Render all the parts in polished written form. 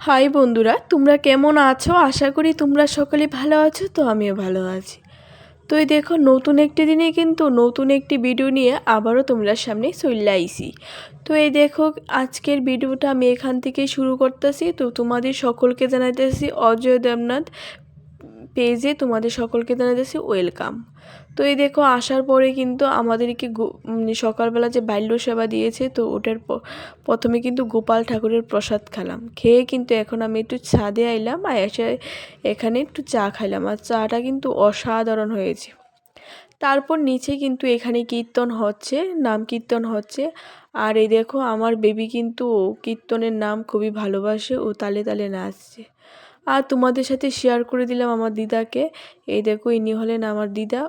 High বন্ধুরা, তোমরা কেমন আছো? আশা করি তোমরা সকলে ভালো আছো। তো আমিও ভালো আছি। তো এই দেখো, নতুন একটি দিনে কিন্তু নতুন একটি ভিডিও নিয়ে আবারও তোমরা সামনে চলে আইছি। তো এই দেখো, আজকের ভিডিওটা আমি এখান থেকে শুরু করতেছি। তো তোমাদের সকলকে জানাইতেছি অজয় দেবনাথ পেজে তোমাদের সকলকে জানাইতেছি ওয়েলকাম। তো এই দেখো, আসার পরে কিন্তু আমাদেরকে সকালবেলা যে বাল্য সেবা দিয়েছে, তো ওটার প্রথমে কিন্তু গোপাল ঠাকুরের প্রসাদ খেলাম। খেয়ে কিন্তু এখন আমি একটু ছাদে আইলাম, আর এসে এখানে একটু চা খাইলাম, আর চাটা কিন্তু অসাধারণ হয়েছে। তারপর নিচে কিন্তু এখানে কীর্তন হচ্ছে, নাম কীর্তন হচ্ছে। আর এই দেখো, আমার বেবি কিন্তু কীর্তনের নাম খুবই ভালোবাসে, ও তালে তালে নাচছে। আর তোমাদের সাথে শেয়ার করে দিলাম আমার দিদাকে। এই দেখো, ইনি হলেন আমার দিদা।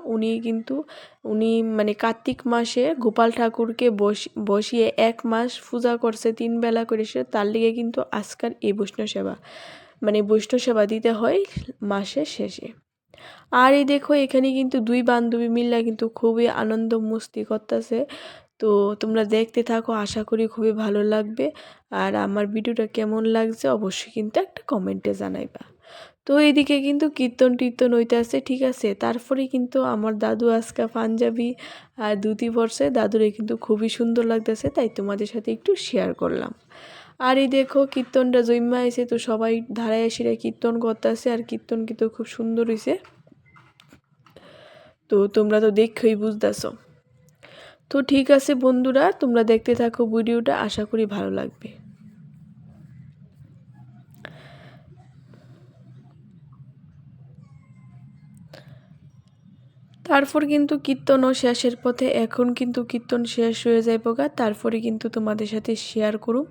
উনি মানে কার্তিক মাসে গোপাল ঠাকুরকে বসিয়ে 1 মাস পূজা করছে, 3 বেলা করে। সে তার লিগে কিন্তু আজকাল এই বৈষ্ণব সেবা বৈষ্ণব সেবা দিতে হয় মাসের শেষে। আর এই দেখো, এখানে কিন্তু 2 বান্ধবী মিল্লা কিন্তু খুবই আনন্দ মস্তি করতেছে। তো তোমরা দেখতে থাকো, আশা করি খুবই ভালো লাগবে। আর আমার ভিডিওটা কেমন লাগছে অবশ্যই কিন্তু একটা কমেন্টে জানাইবা। তো এইদিকে কিন্তু কীর্তন টীর্তন হইতে আছে, ঠিক আছে। তারপরে কিন্তু আমার দাদু আজকে পাঞ্জাবি আর ধুতি পরছে। দাদুরে কিন্তু খুবই সুন্দর লাগতেছে, তাই তোমাদের সাথে একটু শেয়ার করলাম। আর এই দেখো, কীর্তনটা জন্মা এসে তো সবাই ধারায় এসে কীর্তন করতেছে, আর কীর্তন কিন্তু খুব সুন্দর হয়েছে। তো তোমরা তো দেখেই বুঝতেছো। তো ঠিক আছে বন্ধুরা, তোমরা দেখতে থাকো ভিডিওটা, আশা করি ভালো লাগবে। তারপর কিন্তু কীর্তনও শেষের পথে। এখন কিন্তু কীর্তন শেষ হয়ে যাইব গা। তারপরে কিন্তু তোমাদের সাথে শেয়ার করুম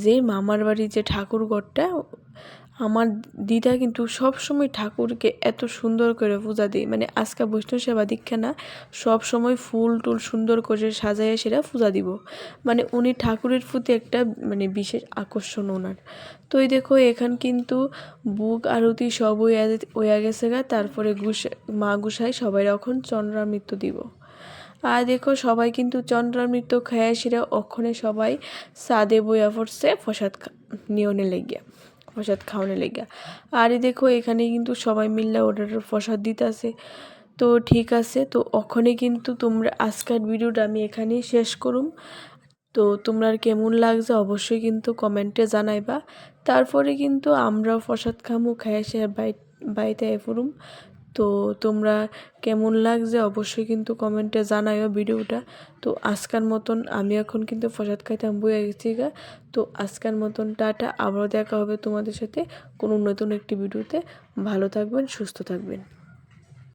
যে মামার বাড়ির যে ঠাকুরঘরটা। আমার দিদা কিন্তু সব সময় ঠাকুরকে এত সুন্দর করে পূজা দিই, মানে আজকে বৈষ্ণব সেবা দীক্ষা না, সব সময় ফুল টুল সুন্দর করে সাজাইয়া সেটা পূজা দিব। মানে উনি ঠাকুরের প্রতি একটা বিশেষ আকর্ষণ ওনার। তো এই দেখো, এখান কিন্তু বুক আরতি সব হইয়া গেছে গা। তারপরে মা গুসাই সবাই এখন চন্দ্রামৃত্যু দিব। আর দেখো, সবাই কিন্তু চন্দ্রামৃত্যু খায় সেরা অক্ষণে সবাই সাদে বইয়া পড়ছে প্রসাদ নিয়নে লেগিয়া, প্রসাদ খাওয়ানো লেগিয়া। আর এই দেখো, এখানে কিন্তু সবাই মিললে ওটার প্রসাদ দিতেছে। তো ঠিক আছে, তো ওখানে কিন্তু তোমরা আজকের ভিডিওটা আমি এখানেই শেষ করুম। তো তোমরা কেমন লাগছে অবশ্যই কিন্তু কমেন্টে জানাইবা। তারপরে কিন্তু আমরাও প্রসাদ খামু, খাইয়া সে বাড়িতে ফুরুম। তো তোমরা কেমন লাগছে অবশ্যই কিন্তু কমেন্টে জানাইও ভিডিওটা। তো আজকের মতন আমি এখন কিন্তু প্রসাদ খাইতাম বইয়া গেছি গা। তো আজকের মতন টাটা, আবারও দেখা হবে তোমাদের সাথে কোনো নতুন একটি ভিডিওতে। ভালো থাকবেন, সুস্থ থাকবেন।